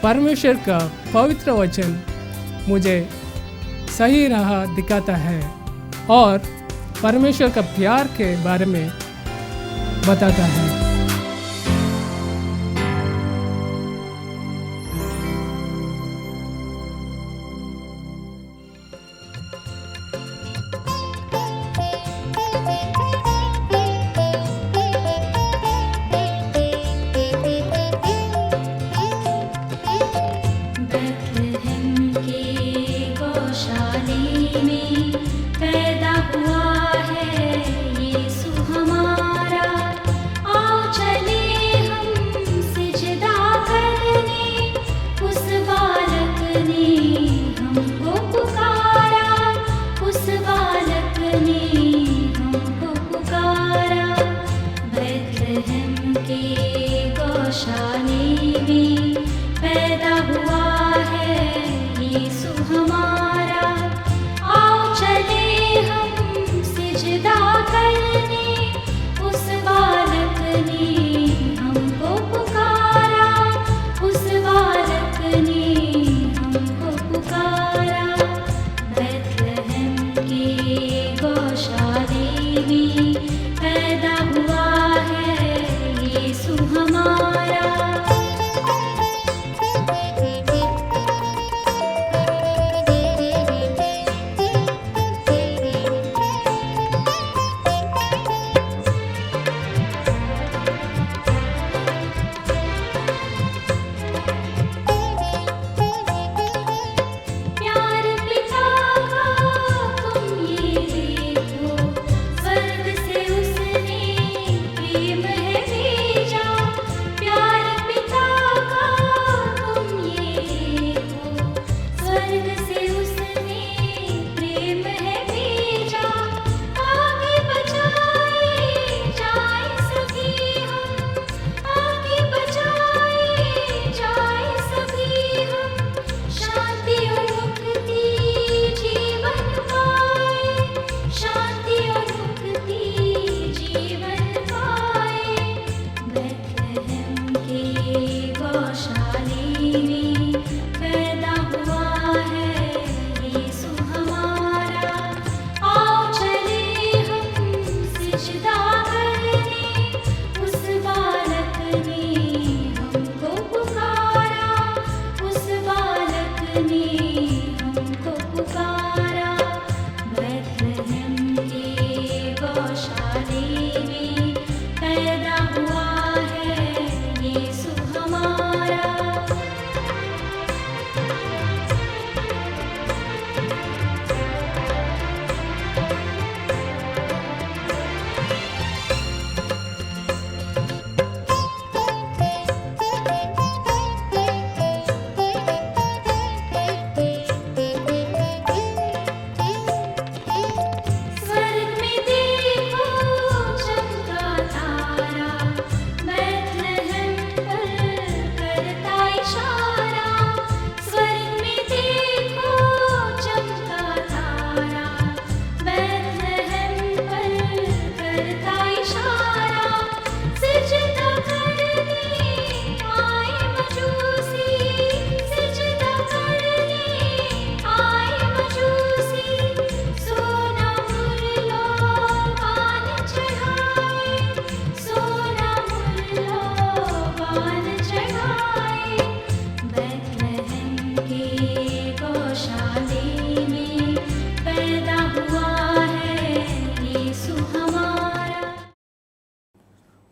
परमेश्वर का पवित्र वचन मुझे सही राह दिखाता है और परमेश्वर का प्यार के बारे में बताता है।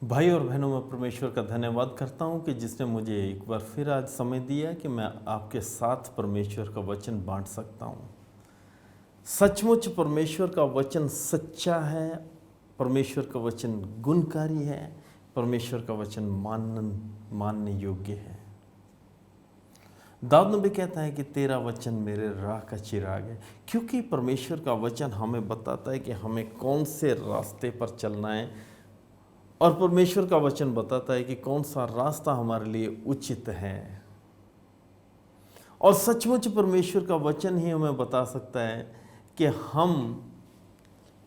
भाई और बहनों, मैं परमेश्वर का धन्यवाद करता हूं कि जिसने मुझे एक बार फिर आज समय दिया कि मैं आपके साथ परमेश्वर का वचन बांट सकता हूं। सचमुच परमेश्वर का वचन सच्चा है, परमेश्वर का वचन गुणकारी है, परमेश्वर का वचन मानने योग्य है। दाऊद नबी कहता है कि तेरा वचन मेरे राह का चिराग है, क्योंकि परमेश्वर का वचन हमें बताता है कि हमें कौन से रास्ते पर चलना है और परमेश्वर का वचन बताता है कि कौन सा रास्ता हमारे लिए उचित है। और सचमुच परमेश्वर का वचन ही हमें बता सकता है कि हम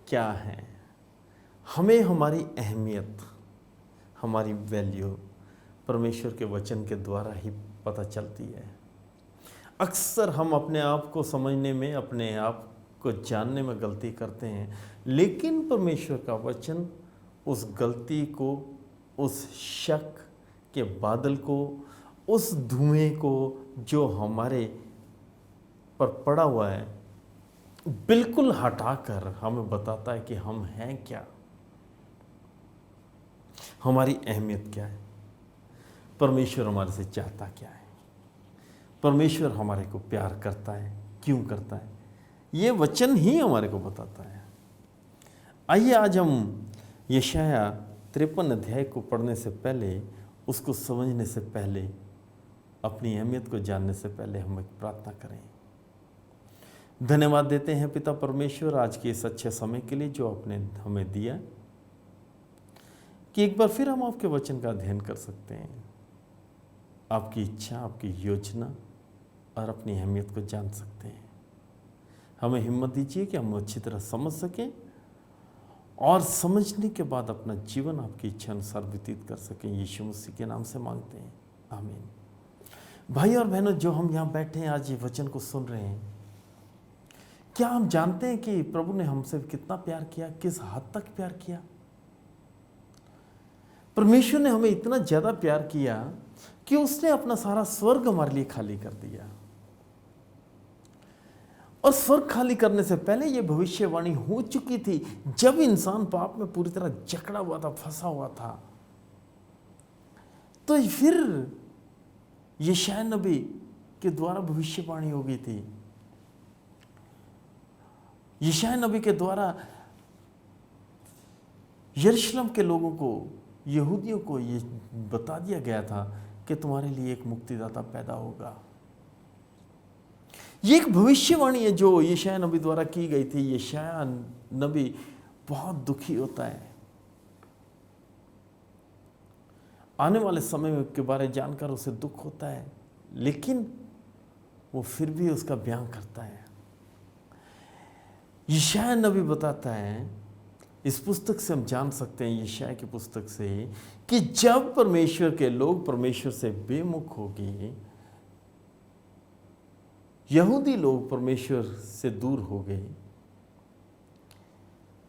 क्या हैं। हमें हमारी अहमियत, हमारी वैल्यू परमेश्वर के वचन के द्वारा ही पता चलती है। अक्सर हम अपने आप को समझने में, अपने आप को जानने में गलती करते हैं, लेकिन परमेश्वर का वचन उस गलती को, उस शक के बादल को, उस धुएं को जो हमारे पर पड़ा हुआ है, बिल्कुल हटाकर हमें बताता है कि हम हैं क्या, हमारी अहमियत क्या है, परमेश्वर हमारे से चाहता क्या है, परमेश्वर हमारे को प्यार करता है, क्यों करता है, ये वचन ही हमारे को बताता है। आइए आज हम यशाया 53 अध्याय को पढ़ने से पहले, उसको समझने से पहले, अपनी अहमियत को जानने से पहले हम एक प्रार्थना करें। धन्यवाद देते हैं पिता परमेश्वर आज के इस अच्छे समय के लिए जो आपने हमें दिया, कि एक बार फिर हम आपके वचन का अध्ययन कर सकते हैं, आपकी इच्छा, आपकी योजना और अपनी अहमियत को जान सकते हैं। हमें हिम्मत दीजिए कि हम अच्छी तरह समझ सकें और समझने के बाद अपना जीवन आपकी इच्छा अनुसार व्यतीत कर सकें। यीशु मसीह के नाम से मांगते हैं, आमीन। भाई और बहनों, जो हम यहाँ बैठे हैं आज ये वचन को सुन रहे हैं, क्या हम जानते हैं कि प्रभु ने हमसे कितना प्यार किया, किस हद तक प्यार किया? परमेश्वर ने हमें इतना ज्यादा प्यार किया कि उसने अपना सारा स्वर्ग हमारे लिए खाली कर दिया। और स्वर्ग खाली करने से पहले यह भविष्यवाणी हो चुकी थी, जब इंसान पाप में पूरी तरह जकड़ा हुआ था, फंसा हुआ था। तो फिर यशायाह नबी के द्वारा भविष्यवाणी हो गई थी। यशायाह नबी के द्वारा यरूशलेम के लोगों को, यहूदियों को ये बता दिया गया था कि तुम्हारे लिए एक मुक्तिदाता पैदा होगा। ये एक भविष्यवाणी है जो यशायाह नबी द्वारा की गई थी। यशायाह नबी बहुत दुखी होता है, आने वाले समय के बारे में जानकर उसे दुख होता है, लेकिन वो फिर भी उसका बयान करता है। यशायाह नबी बताता है, इस पुस्तक से हम जान सकते हैं, यशायाह की पुस्तक से, कि जब परमेश्वर के लोग परमेश्वर से बेमुख हो गए, यहूदी लोग परमेश्वर से दूर हो गए,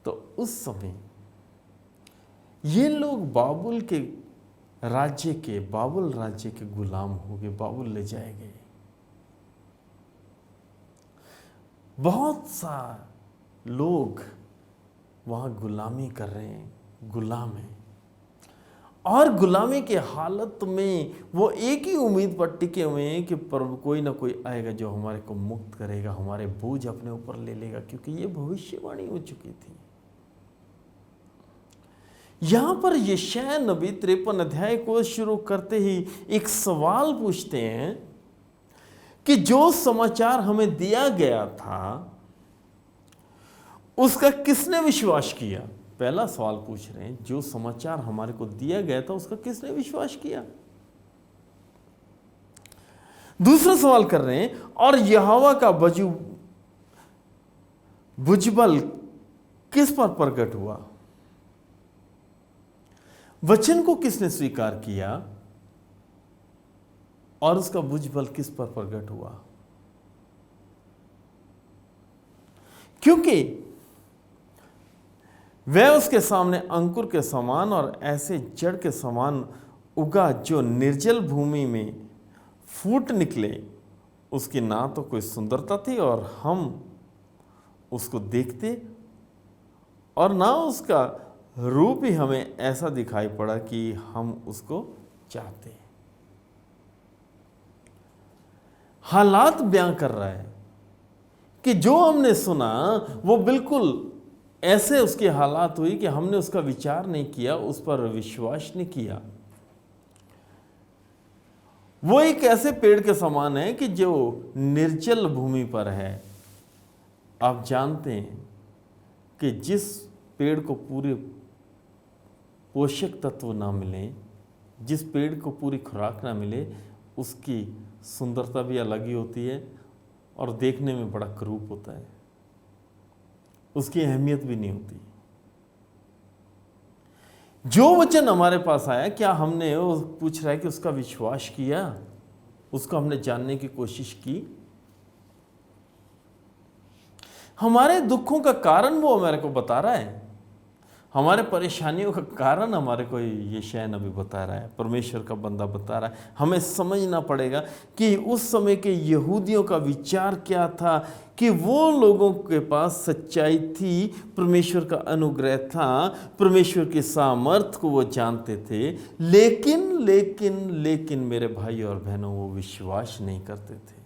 तो उस समय ये लोग बाबुल राज्य के गुलाम हो गए, बाबुल ले जाए गए। बहुत सा लोग वहां गुलामी कर रहे हैं, गुलाम हैं, और गुलामी के हालत में वो एक ही उम्मीद पर टिके हुए हैं कि कोई ना कोई आएगा जो हमारे को मुक्त करेगा, हमारे बोझ अपने ऊपर ले लेगा, क्योंकि ये भविष्यवाणी हो चुकी थी। यहां पर यशायाह नबी 53 अध्याय को शुरू करते ही एक सवाल पूछते हैं कि जो समाचार हमें दिया गया था उसका किसने विश्वास किया? पहला सवाल पूछ रहे हैं, जो समाचार हमारे को दिया गया था उसका किसने विश्वास किया? दूसरा सवाल कर रहे हैं, और यहोवा का भुजबल किस पर प्रकट हुआ? वचन को किसने स्वीकार किया और उसका भुजबल किस पर प्रकट हुआ? क्योंकि वह उसके सामने अंकुर के समान और ऐसे जड़ के समान उगा जो निर्जल भूमि में फूट निकले। उसकी ना तो कोई सुंदरता थी और हम उसको देखते, और ना उसका रूप ही हमें ऐसा दिखाई पड़ा कि हम उसको चाहते। हालात बयां कर रहा है कि जो हमने सुना वो बिल्कुल ऐसे उसके हालात हुई कि हमने उसका विचार नहीं किया, उस पर विश्वास नहीं किया। वो एक ऐसे पेड़ के समान है कि जो निर्जल भूमि पर है। आप जानते हैं कि जिस पेड़ को पूरे पोषक तत्व ना मिले, जिस पेड़ को पूरी खुराक ना मिले, उसकी सुंदरता भी अलग ही होती है और देखने में बड़ा करूप होता है, उसकी अहमियत भी नहीं होती। जो वचन हमारे पास आया, क्या हमने, वो पूछ रहा है कि उसका विश्वास किया, उसको हमने जानने की कोशिश की? हमारे दुखों का कारण वो हमारे को बता रहा है, हमारे परेशानियों का कारण हमारे को यशायाह नबी बता रहा है, परमेश्वर का बंदा बता रहा है। हमें समझना पड़ेगा कि उस समय के यहूदियों का विचार क्या था, कि वो लोगों के पास सच्चाई थी, परमेश्वर का अनुग्रह था, परमेश्वर के सामर्थ्य को वो जानते थे, लेकिन लेकिन लेकिन मेरे भाई और बहनों, वो विश्वास नहीं करते थे।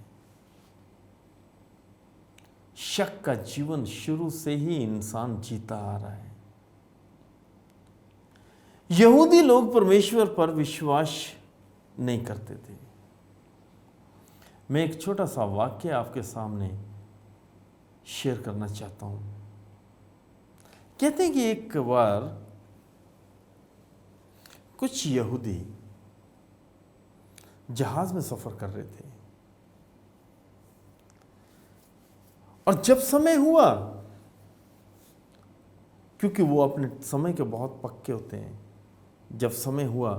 शक का जीवन शुरू से ही इंसान जीता आ रहा है। यहूदी लोग परमेश्वर पर विश्वास नहीं करते थे। मैं एक छोटा सा वाक्य आपके सामने शेयर करना चाहता हूं। कहते हैं कि एक बार कुछ यहूदी जहाज में सफर कर रहे थे, और जब समय हुआ, क्योंकि वो अपने समय के बहुत पक्के होते हैं, जब समय हुआ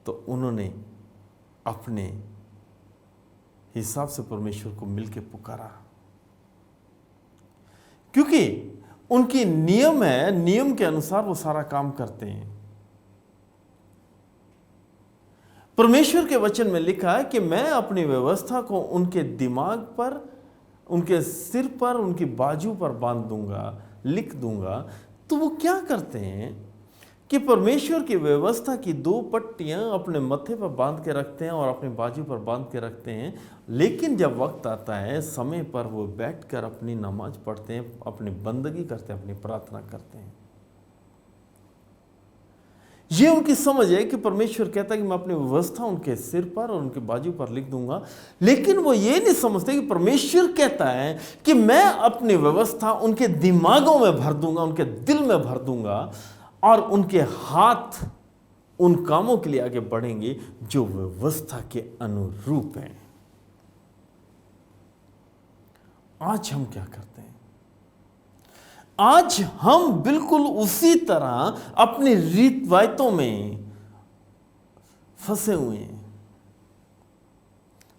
तो उन्होंने अपने हिसाब से परमेश्वर को मिलके पुकारा, क्योंकि उनकी नियम है, नियम के अनुसार वो सारा काम करते हैं। परमेश्वर के वचन में लिखा है कि मैं अपनी व्यवस्था को उनके दिमाग पर, उनके सिर पर, उनकी बाजू पर बांध दूंगा, लिख दूंगा। तो वो क्या करते हैं कि परमेश्वर की व्यवस्था की 2 पट्टियां अपने मत्थे पर बांध के रखते हैं और अपने बाजू पर बांध के रखते हैं, लेकिन जब वक्त आता है, समय पर, वो बैठकर अपनी नमाज पढ़ते हैं, अपनी बंदगी करते हैं, अपनी प्रार्थना करते हैं। ये उनकी समझ है कि परमेश्वर कहता है कि मैं अपनी व्यवस्था उनके सिर पर और उनके बाजू पर लिख दूंगा, लेकिन वो ये नहीं समझते कि परमेश्वर कहता है कि मैं अपनी व्यवस्था उनके दिमागों में भर दूंगा, उनके दिल में भर दूंगा, और उनके हाथ उन कामों के लिए आगे बढ़ेंगे जो व्यवस्था के अनुरूप हैं। आज हम क्या करते हैं? आज हम बिल्कुल उसी तरह अपनी रीतवायतों में फंसे हुए हैं,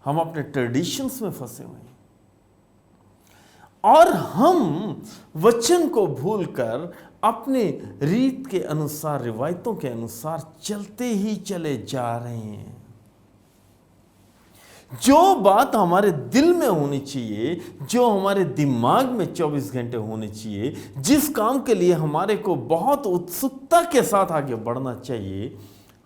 हम अपने ट्रेडिशंस में फंसे हुए हैं, और हम वचन को भूलकर अपने रीत के अनुसार, रिवायतों के अनुसार चलते ही चले जा रहे हैं। जो बात हमारे दिल में होनी चाहिए, जो हमारे दिमाग में 24 घंटे होनी चाहिए, जिस काम के लिए हमारे को बहुत उत्सुकता के साथ आगे बढ़ना चाहिए,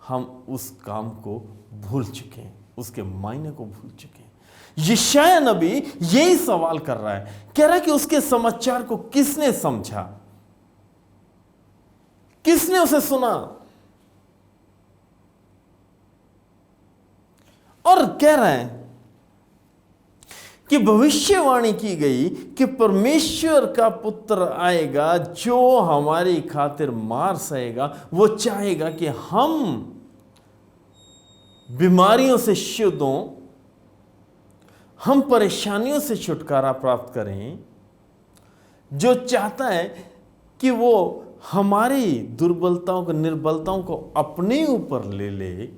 हम उस काम को भूल चुके हैं, उसके मायने को भूल चुके हैं। यशायाह नबी यही सवाल कर रहा है, कह रहा है कि उसके समाचार को किसने समझा, किसने उसे सुना, और कह रहा है कि भविष्यवाणी की गई कि परमेश्वर का पुत्र आएगा जो हमारी खातिर मार सहेगा। वो चाहेगा कि हम बीमारियों से शुद्ध हों, हम परेशानियों से छुटकारा प्राप्त करें। जो चाहता है कि वो हमारी दुर्बलताओं को, निर्बलताओं को अपने ऊपर ले ले।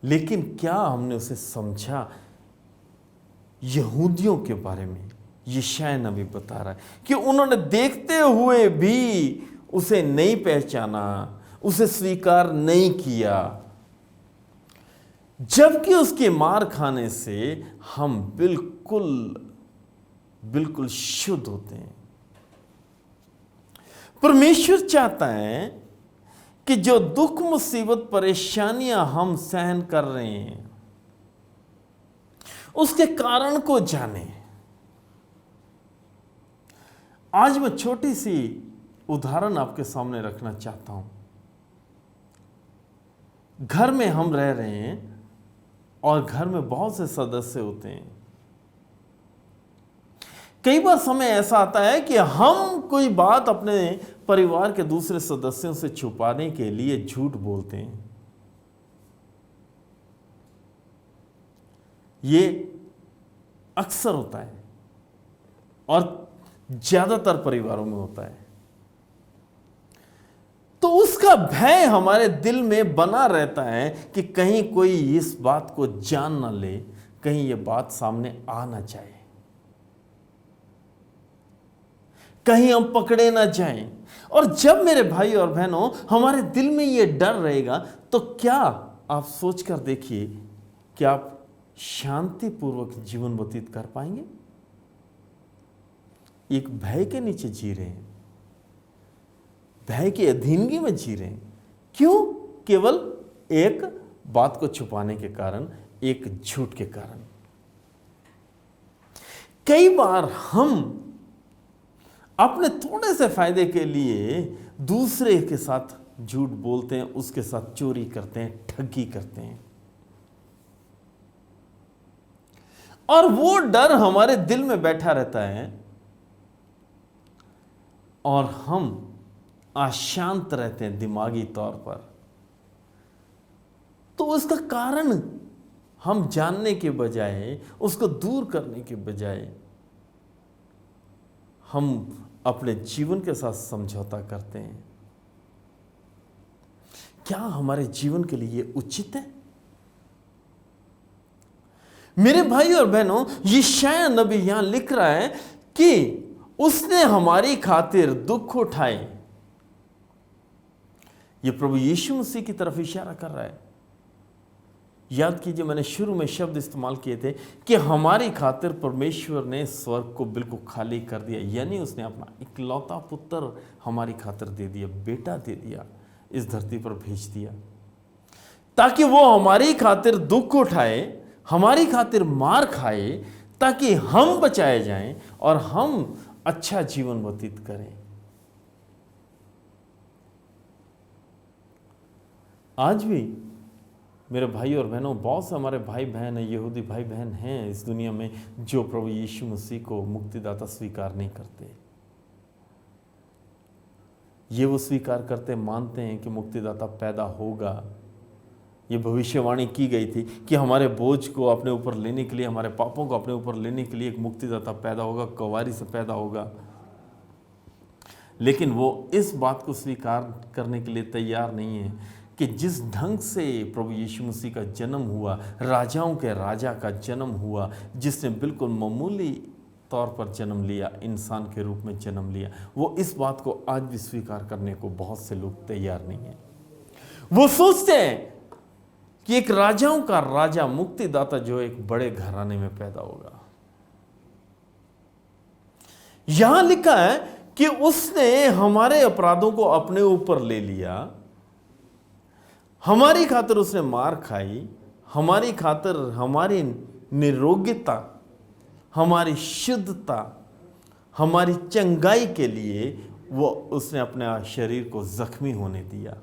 लेकिन क्या हमने उसे समझा? यहूदियों के बारे में यशायाह नबी बता रहा है कि उन्होंने देखते हुए भी उसे नहीं पहचाना, उसे स्वीकार नहीं किया, जबकि उसके मार खाने से हम बिल्कुल बिल्कुल शुद्ध होते हैं। परमेश्वर चाहता है कि जो दुख, मुसीबत, परेशानियां हम सहन कर रहे हैं, उसके कारण को जाने। आज मैं छोटी सी उदाहरण आपके सामने रखना चाहता हूं। घर में हम रह रहे हैं और घर में बहुत से सदस्य होते हैं। कई बार समय ऐसा आता है कि हम कोई बात अपने परिवार के दूसरे सदस्यों से छुपाने के लिए झूठ बोलते हैं। ये अक्सर होता है और ज्यादातर परिवारों में होता है। इसका भय हमारे दिल में बना रहता है कि कहीं कोई इस बात को जान ना ले, कहीं ये बात सामने आ ना जाए, कहीं हम पकड़े ना जाएं। और जब मेरे भाई और बहनों हमारे दिल में ये डर रहेगा, तो क्या आप सोचकर देखिए कि आप शांतिपूर्वक जीवन व्यतीत कर पाएंगे? एक भय के नीचे जी रहे हैं, भय की अधीनगी में जी रहे हैं। क्यों? केवल एक बात को छुपाने के कारण, एक झूठ के कारण। कई बार हम अपने थोड़े से फायदे के लिए दूसरे के साथ झूठ बोलते हैं, उसके साथ चोरी करते हैं, ठगी करते हैं, और वो डर हमारे दिल में बैठा रहता है और हम अशांत रहते हैं दिमागी तौर पर। तो उसका कारण हम जानने के बजाय, उसको दूर करने के बजाय, हम अपने जीवन के साथ समझौता करते हैं। क्या हमारे जीवन के लिए उचित है? मेरे भाई और बहनों, यशायाह नबी यहां लिख रहा है कि उसने हमारी खातिर दुख उठाए। यह प्रभु यीशु मसीह की तरफ इशारा कर रहा है। याद कीजिए, मैंने शुरू में शब्द इस्तेमाल किए थे कि हमारी खातिर परमेश्वर ने स्वर्ग को बिल्कुल खाली कर दिया, यानी उसने अपना इकलौता पुत्र हमारी खातिर दे दिया, बेटा दे दिया, इस धरती पर भेज दिया, ताकि वो हमारी खातिर दुख उठाए, हमारी खातिर मार खाए, ताकि हम बचाए जाएं और हम अच्छा जीवन व्यतीत करें। आज भी मेरे भाई और बहनों, बहुत से हमारे भाई बहन हैं, यहूदी भाई बहन हैं इस दुनिया में, जो प्रभु यीशु मसीह को मुक्तिदाता स्वीकार नहीं करते। ये वो स्वीकार करते, मानते हैं कि मुक्तिदाता पैदा होगा। ये भविष्यवाणी की गई थी कि हमारे बोझ को अपने ऊपर लेने के लिए, हमारे पापों को अपने ऊपर लेने के लिए एक मुक्तिदाता पैदा होगा, कुंवारी से पैदा होगा। लेकिन वो इस बात को स्वीकार करने के लिए तैयार नहीं है कि जिस ढंग से प्रभु यीशु मसीह का जन्म हुआ, राजाओं के राजा का जन्म हुआ, जिसने बिल्कुल मामूली तौर पर जन्म लिया, इंसान के रूप में जन्म लिया, वो इस बात को आज भी स्वीकार करने को बहुत से लोग तैयार नहीं हैं। वो सोचते हैं कि एक राजाओं का राजा, मुक्तिदाता जो एक बड़े घराने में पैदा होगा। यहां लिखा है कि उसने हमारे अपराधों को अपने ऊपर ले लिया, हमारी खातिर उसने मार खाई, हमारी खातिर हमारी निरोगिता, हमारी शुद्धता, हमारी चंगाई के लिए वो उसने अपने शरीर को जख्मी होने दिया।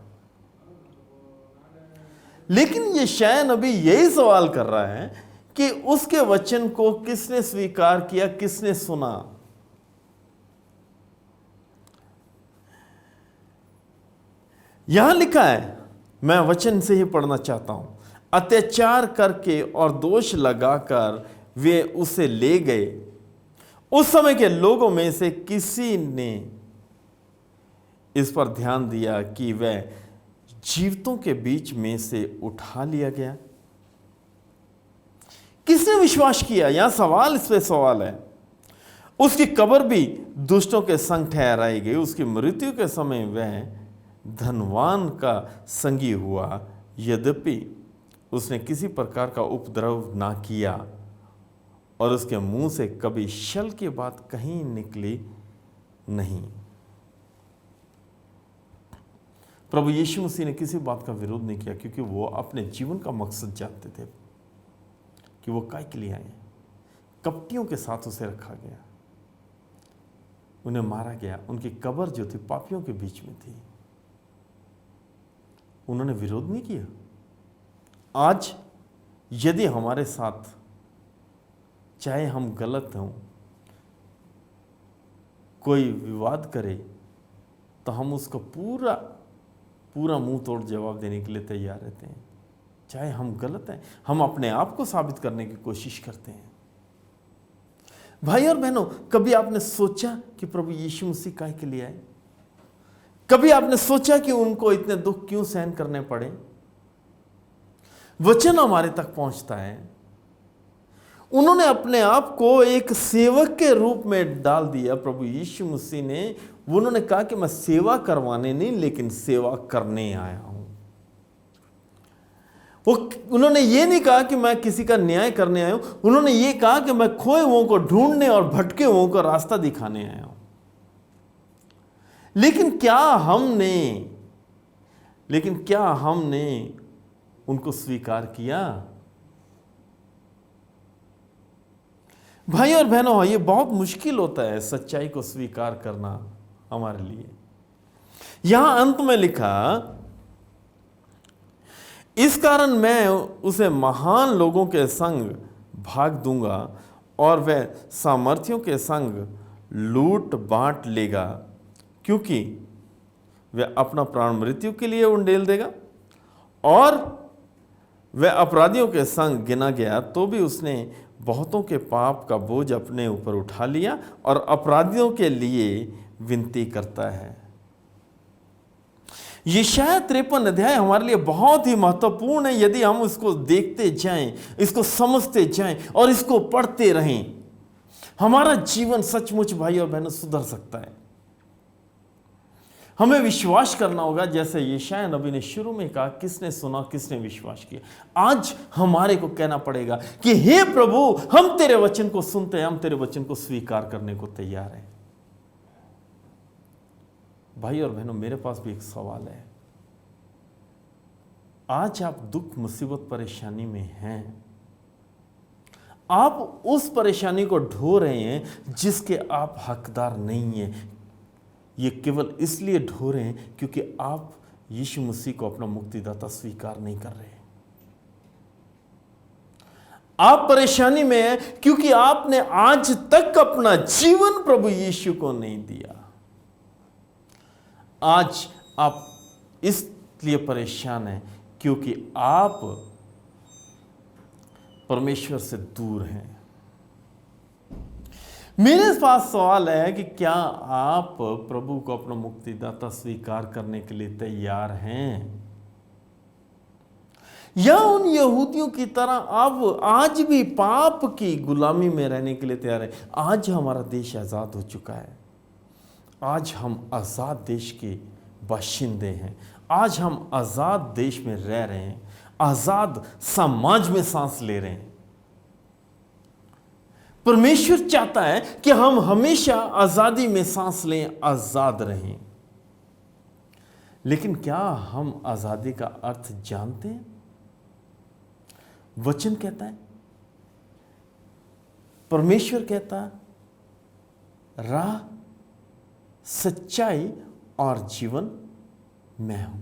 लेकिन यशायाह नबी यही सवाल कर रहा है कि उसके वचन को किसने स्वीकार किया, किसने सुना? यहां लिखा है, मैं वचन से ही पढ़ना चाहता हूं। अत्याचार करके और दोष लगाकर वे उसे ले गए। उस समय के लोगों में से किसी ने इस पर ध्यान दिया कि वह जीवितों के बीच में से उठा लिया गया? किसने विश्वास किया? यहां सवाल इस पे सवाल है। उसकी कब्र भी दुष्टों के संग ठहराई गई। उसकी मृत्यु के समय वह धनवान का संगी हुआ, यद्यपि उसने किसी प्रकार का उपद्रव ना किया और उसके मुंह से कभी छल की बात कहीं निकली नहीं। प्रभु यीशु मसीह ने किसी बात का विरोध नहीं किया, क्योंकि वो अपने जीवन का मकसद जानते थे कि वो काय के लिए आए। कपटियों के साथ उसे रखा गया, उन्हें मारा गया, उनकी कब्र जो थी पापियों के बीच में थी। उन्होंने विरोध नहीं किया। आज यदि हमारे साथ, चाहे हम गलत हों, कोई विवाद करे, तो हम उसको पूरा मुंह तोड़ जवाब देने के लिए तैयार रहते हैं। चाहे हम गलत हैं, हम अपने आप को साबित करने की कोशिश करते हैं। भाई और बहनों, कभी आपने सोचा कि प्रभु यीशु मसीह काहे के लिए आए? कभी आपने सोचा कि उनको इतने दुख क्यों सहन करने पड़े? वचन हमारे तक पहुंचता है, उन्होंने अपने आप को एक सेवक के रूप में डाल दिया। प्रभु यीशु मसीह ने, उन्होंने कहा कि मैं सेवा करवाने नहीं लेकिन सेवा करने आया हूं। उन्होंने ये नहीं कहा कि मैं किसी का न्याय करने आया हूं, उन्होंने ये कहा कि मैं खोए हुओं को ढूंढने और भटके हुओं को रास्ता दिखाने आया हूं। लेकिन क्या हमने उनको स्वीकार किया? भाई और बहनों, ये बहुत मुश्किल होता है सच्चाई को स्वीकार करना हमारे लिए। यहां अंत में लिखा, इस कारण मैं उसे महान लोगों के संग भाग दूंगा और वह सामर्थियों के संग लूट बांट लेगा, क्योंकि वह अपना प्राण मृत्यु के लिए उंडेल देगा। और वह अपराधियों के संग गिना गया तो भी उसने बहुतों के पाप का बोझ अपने ऊपर उठा लिया और अपराधियों के लिए विनती करता है। यशायाह 53 अध्याय हमारे लिए बहुत ही महत्वपूर्ण है। यदि हम इसको देखते जाएं, इसको समझते जाएं और इसको पढ़ते रहें, हमारा जीवन सचमुच भाई और बहनों सुधर सकता है। हमें विश्वास करना होगा, जैसे यशायाह नबी ने शुरू में कहा, किसने सुना, किसने विश्वास किया। आज हमारे को कहना पड़ेगा कि हे प्रभु, हम तेरे वचन को सुनते हैं, हम तेरे वचन को स्वीकार करने को तैयार हैं। भाई और बहनों, मेरे पास भी एक सवाल है। आज आप दुख, मुसीबत, परेशानी में हैं। आप उस परेशानी को ढो रहे हैं जिसके आप हकदार नहीं हैं। ये केवल इसलिए ढो रहे हैं क्योंकि आप यीशु मसीह को अपना मुक्तिदाता स्वीकार नहीं कर रहे। आप परेशानी में हैं क्योंकि आपने आज तक अपना जीवन प्रभु यीशु को नहीं दिया। आज आप इसलिए परेशान हैं क्योंकि आप परमेश्वर से दूर हैं। मेरे पास सवाल है कि क्या आप प्रभु को अपना मुक्तिदाता स्वीकार करने के लिए तैयार हैं, या उन यहूदियों की तरह आप आज भी पाप की गुलामी में रहने के लिए तैयार हैं? आज हमारा देश आजाद हो चुका है। आज हम आजाद देश के बाशिंदे हैं। आज हम आजाद देश में रह रहे हैं, आजाद समाज में सांस ले रहे हैं। परमेश्वर चाहता है कि हम हमेशा आजादी में सांस लें, आजाद रहें। लेकिन क्या हम आजादी का अर्थ जानते हैं? वचन कहता है, परमेश्वर कहता है, राह, सच्चाई और जीवन मैं हूं।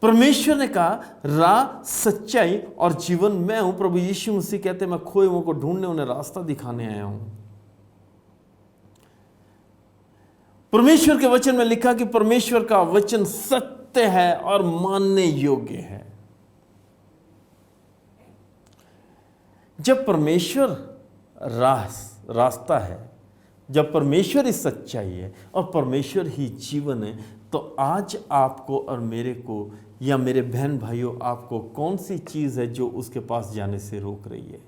परमेश्वर ने कहा, राह, सच्चाई और जीवन मैं हूं। प्रभु यीशु मसीह कहते हैं, मैं खोए हुओं को ढूंढने, उन्हें रास्ता दिखाने आया हूं। परमेश्वर के वचन में लिखा कि परमेश्वर का वचन सत्य है और मानने योग्य है। जब परमेश्वर रास्ता है, जब परमेश्वर ही सच्चाई है और परमेश्वर ही जीवन है, तो आज आपको और मेरे को, या मेरे बहन भाइयों, आपको कौन सी चीज है जो उसके पास जाने से रोक रही है?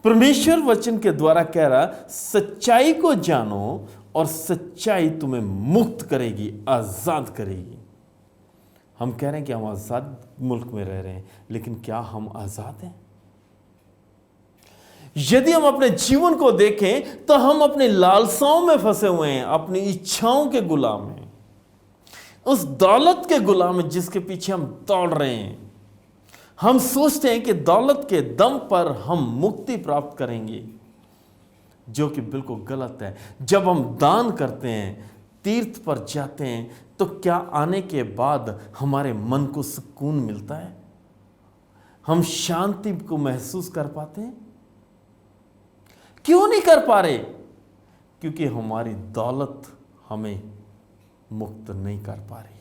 परमेश्वर वचन के द्वारा कह रहा, सच्चाई को जानो और सच्चाई तुम्हें मुक्त करेगी, आजाद करेगी। हम कह रहे हैं कि हम आजाद मुल्क में रह रहे हैं, लेकिन क्या हम आजाद हैं? यदि हम अपने जीवन को देखें तो हम अपनी लालसाओं में फंसे हुए हैं, अपनी इच्छाओं के गुलाम हैं, उस दौलत के गुलाम हैं जिसके पीछे हम दौड़ रहे हैं। हम सोचते हैं कि दौलत के दम पर हम मुक्ति प्राप्त करेंगे, जो कि बिल्कुल गलत है। जब हम दान करते हैं, तीर्थ पर जाते हैं, तो क्या आने के बाद हमारे मन को सुकून मिलता है? हम शांति को महसूस कर पाते हैं? क्यों नहीं कर पा रहे? क्योंकि हमारी दौलत हमें मुक्त नहीं कर पा रही।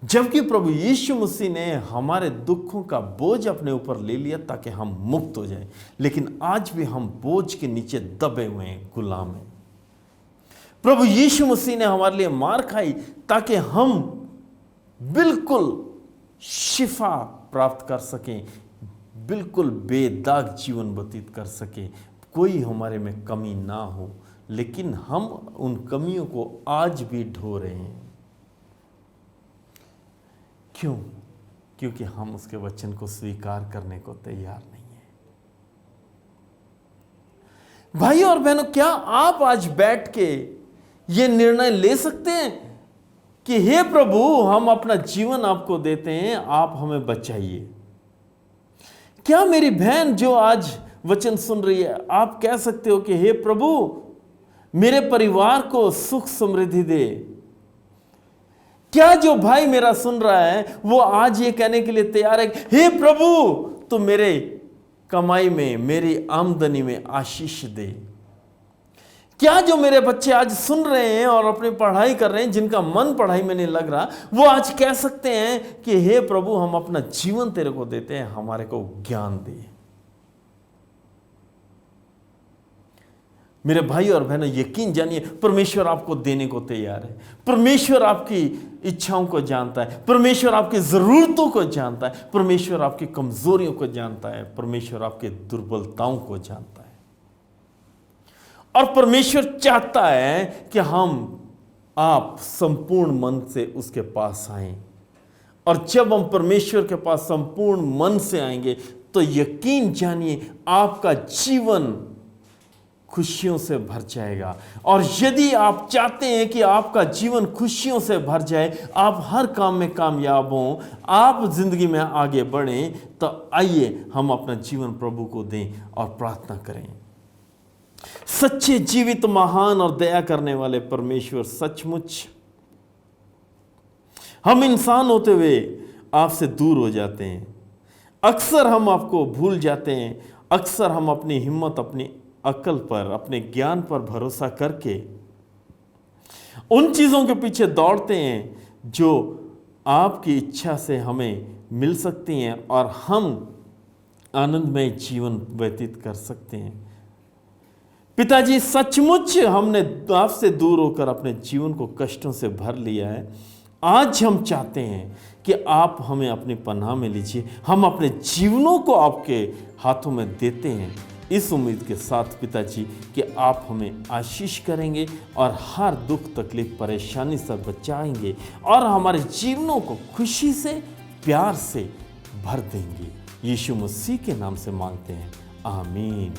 जबकि प्रभु यीशु मसीह ने हमारे दुखों का बोझ अपने ऊपर ले लिया ताकि हम मुक्त हो जाएं, लेकिन आज भी हम बोझ के नीचे दबे हुए हैं, गुलाम हैं। प्रभु यीशु मसीह ने हमारे लिए मार खाई ताकि हम बिल्कुल शिफा प्राप्त कर सकें, बिल्कुल बेदाग जीवन व्यतीत कर सकें, कोई हमारे में कमी ना हो। लेकिन हम उन कमियों को आज भी ढो रहे हैं। क्यों? क्योंकि हम उसके वचन को स्वीकार करने को तैयार नहीं है। भाई और बहनों, क्या आप आज बैठ के ये निर्णय ले सकते हैं कि हे प्रभु, हम अपना जीवन आपको देते हैं, आप हमें बचाइए? क्या मेरी बहन जो आज वचन सुन रही है, आप कह सकते हो कि हे प्रभु, मेरे परिवार को सुख समृद्धि दे? क्या जो भाई मेरा सुन रहा है वो आज ये कहने के लिए तैयार है, हे प्रभु, तो मेरे कमाई में, मेरी आमदनी में आशीष दे? क्या जो मेरे बच्चे आज सुन रहे हैं और अपनी पढ़ाई कर रहे हैं, जिनका मन पढ़ाई में नहीं लग रहा, वो आज कह सकते हैं कि हे प्रभु, हम अपना जीवन तेरे को देते हैं, हमारे को ज्ञान दे? मेरे भाई और बहनों, यकीन जानिए, परमेश्वर आपको देने को तैयार है। परमेश्वर आपकी इच्छाओं को जानता है, परमेश्वर आपकी ज़रूरतों को जानता है, परमेश्वर आपकी कमज़ोरियों को जानता है, परमेश्वर आपकी दुर्बलताओं को जानता है। और परमेश्वर चाहता है कि आप संपूर्ण मन से उसके पास आएं। और जब हम परमेश्वर के पास संपूर्ण मन से आएंगे तो यकीन जानिए, आपका जीवन खुशियों से भर जाएगा। और यदि आप चाहते हैं कि आपका जीवन खुशियों से भर जाए, आप हर काम में कामयाब हों, आप जिंदगी में आगे बढ़ें, तो आइए हम अपना जीवन प्रभु को दें और प्रार्थना करें। सच्चे, जीवित, महान और दया करने वाले परमेश्वर, सचमुच हम इंसान होते हुए आपसे दूर हो जाते हैं। अक्सर हम आपको भूल जाते हैं। अक्सर हम अपनी हिम्मत, अपनी अक्ल पर, अपने ज्ञान पर भरोसा करके उन चीज़ों के पीछे दौड़ते हैं जो आपकी इच्छा से हमें मिल सकती हैं और हम आनंदमय जीवन व्यतीत कर सकते हैं। पिताजी, सचमुच हमने आपसे दूर होकर अपने जीवन को कष्टों से भर लिया है। आज हम चाहते हैं कि आप हमें अपनी पनाह में लीजिए। हम अपने जीवनों को आपके हाथों में देते हैं, इस उम्मीद के साथ पिताजी कि आप हमें आशीष करेंगे और हर दुख, तकलीफ, परेशानी से बचाएंगे और हमारे जीवनों को खुशी से, प्यार से भर देंगे। यीशु मसीह के नाम से मांगते हैं, आमीन।